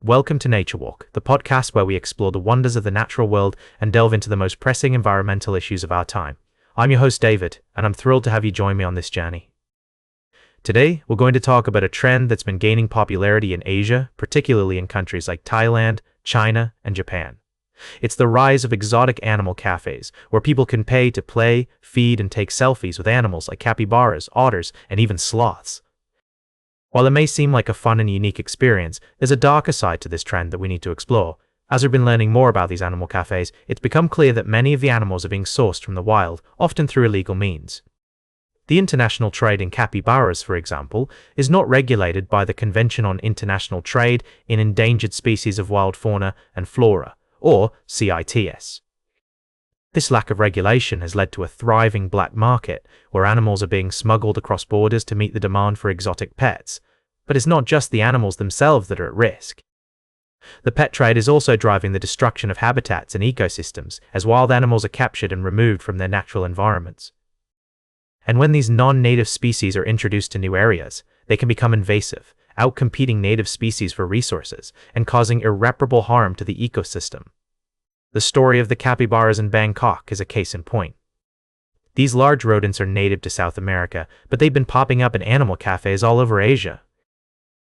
Welcome to Nature Walk, the podcast where we explore the wonders of the natural world and delve into the most pressing environmental issues of our time. I'm your host David, and I'm thrilled to have you join me on this journey. Today, we're going to talk about a trend that's been gaining popularity in Asia, particularly in countries like Thailand, China, and Japan. It's the rise of exotic animal cafes, where people can pay to play, feed, and take selfies with animals like capybaras, otters, and even sloths. While it may seem like a fun and unique experience, there's a darker side to this trend that we need to explore. As we've been learning more about these animal cafes, it's become clear that many of the animals are being sourced from the wild, often through illegal means. The international trade in capybaras, for example, is not regulated by the Convention on International Trade in Endangered Species of Wild Fauna and Flora, or CITES. This lack of regulation has led to a thriving black market, where animals are being smuggled across borders to meet the demand for exotic pets. But it's not just the animals themselves that are at risk. The pet trade is also driving the destruction of habitats and ecosystems, as wild animals are captured and removed from their natural environments. And when these non-native species are introduced to new areas, they can become invasive, outcompeting native species for resources and causing irreparable harm to the ecosystem. The story of the capybaras in Bangkok is a case in point. These large rodents are native to South America, but they've been popping up in animal cafes all over Asia.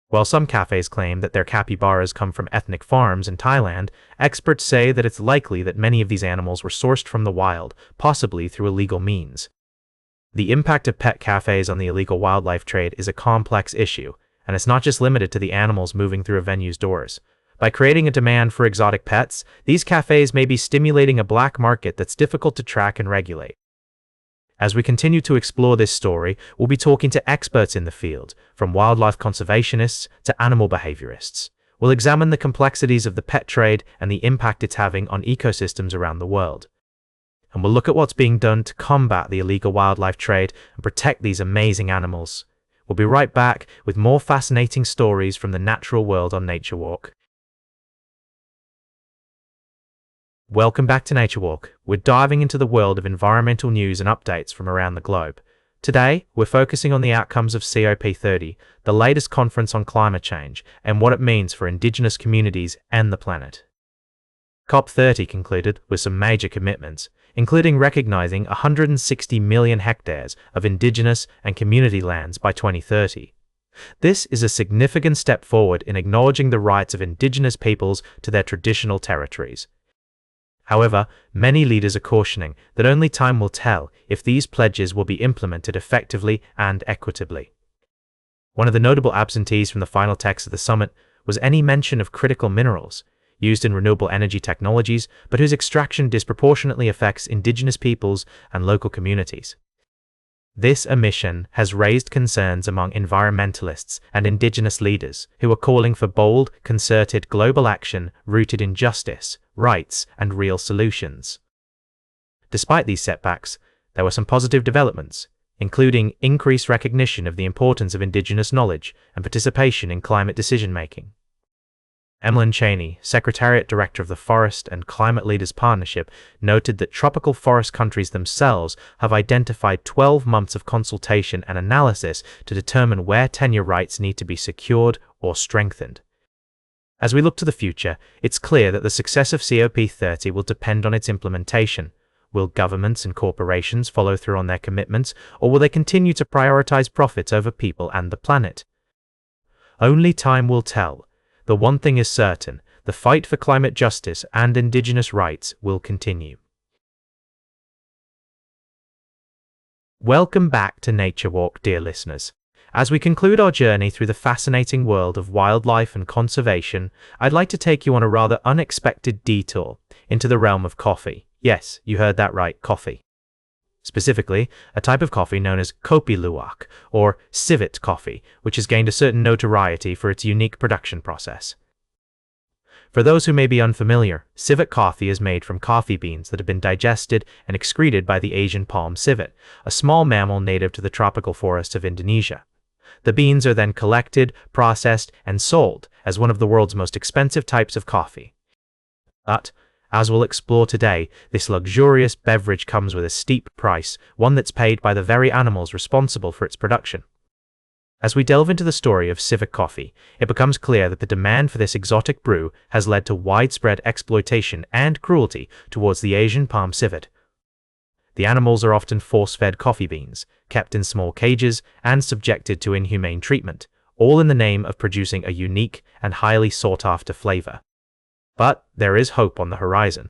While some cafes claim that their capybaras come from ethnic farms in Thailand, experts say that it's likely that many of these animals were sourced from the wild, possibly through illegal means. The impact of pet cafes on the illegal wildlife trade is a complex issue, and it's not just limited to the animals moving through a venue's doors. By creating a demand for exotic pets, these cafes may be stimulating a black market that's difficult to track and regulate. As we continue to explore this story, we'll be talking to experts in the field, from wildlife conservationists to animal behaviorists. We'll examine the complexities of the pet trade and the impact it's having on ecosystems around the world. And we'll look at what's being done to combat the illegal wildlife trade and protect these amazing animals. We'll be right back with more fascinating stories from the natural world on Nature Walk. Welcome back to Nature Walk. We're diving into the world of environmental news and updates from around the globe. Today, we're focusing on the outcomes of COP30, the latest conference on climate change, and what it means for indigenous communities and the planet. COP30 concluded with some major commitments, including recognizing 160 million hectares of indigenous and community lands by 2030. This is a significant step forward in acknowledging the rights of indigenous peoples to their traditional territories. However, many leaders are cautioning that only time will tell if these pledges will be implemented effectively and equitably. One of the notable absentees from the final text of the summit was any mention of critical minerals, used in renewable energy technologies, but whose extraction disproportionately affects indigenous peoples and local communities. This omission has raised concerns among environmentalists and indigenous leaders who are calling for bold, concerted global action rooted in justice, rights, and real solutions. Despite these setbacks, there were some positive developments, including increased recognition of the importance of indigenous knowledge and participation in climate decision-making. Emlyn Cheney, Secretariat Director of the Forest and Climate Leaders Partnership, noted that tropical forest countries themselves have identified 12 months of consultation and analysis to determine where tenure rights need to be secured or strengthened. As we look to the future, it's clear that the success of COP30 will depend on its implementation. Will governments and corporations follow through on their commitments, or will they continue to prioritize profits over people and the planet? Only time will tell. The one thing is certain, the fight for climate justice and indigenous rights will continue. Welcome back to Nature Walk, dear listeners. As we conclude our journey through the fascinating world of wildlife and conservation, I'd like to take you on a rather unexpected detour into the realm of coffee. Yes, you heard that right, coffee. Specifically, a type of coffee known as kopi luwak, or civet coffee, which has gained a certain notoriety for its unique production process. For those who may be unfamiliar, civet coffee is made from coffee beans that have been digested and excreted by the Asian palm civet, a small mammal native to the tropical forests of Indonesia. The beans are then collected, processed, and sold as one of the world's most expensive types of coffee. But, as we'll explore today, this luxurious beverage comes with a steep price, one that's paid by the very animals responsible for its production. As we delve into the story of civet coffee, it becomes clear that the demand for this exotic brew has led to widespread exploitation and cruelty towards the Asian palm civet. The animals are often force-fed coffee beans, kept in small cages, and subjected to inhumane treatment, all in the name of producing a unique and highly sought-after flavor. But there is hope on the horizon.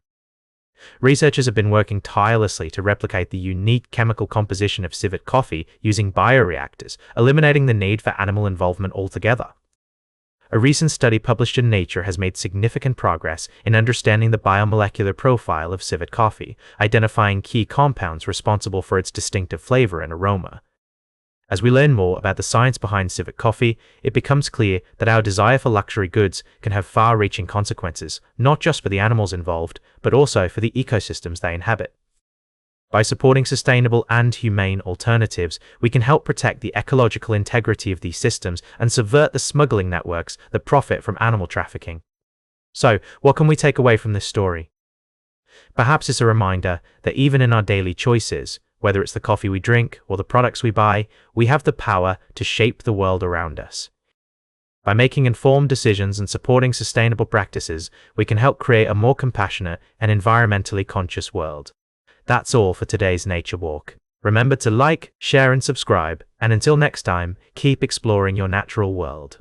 Researchers have been working tirelessly to replicate the unique chemical composition of civet coffee using bioreactors, eliminating the need for animal involvement altogether. A recent study published in Nature has made significant progress in understanding the biomolecular profile of civet coffee, identifying key compounds responsible for its distinctive flavor and aroma. As we learn more about the science behind civet coffee, it becomes clear that our desire for luxury goods can have far-reaching consequences, not just for the animals involved, but also for the ecosystems they inhabit. By supporting sustainable and humane alternatives, we can help protect the ecological integrity of these systems and subvert the smuggling networks that profit from animal trafficking. So, what can we take away from this story? Perhaps it's a reminder that even in our daily choices, whether it's the coffee we drink or the products we buy, we have the power to shape the world around us. By making informed decisions and supporting sustainable practices, we can help create a more compassionate and environmentally conscious world. That's all for today's Nature Walk. Remember to like, share, and subscribe, and until next time, keep exploring your natural world.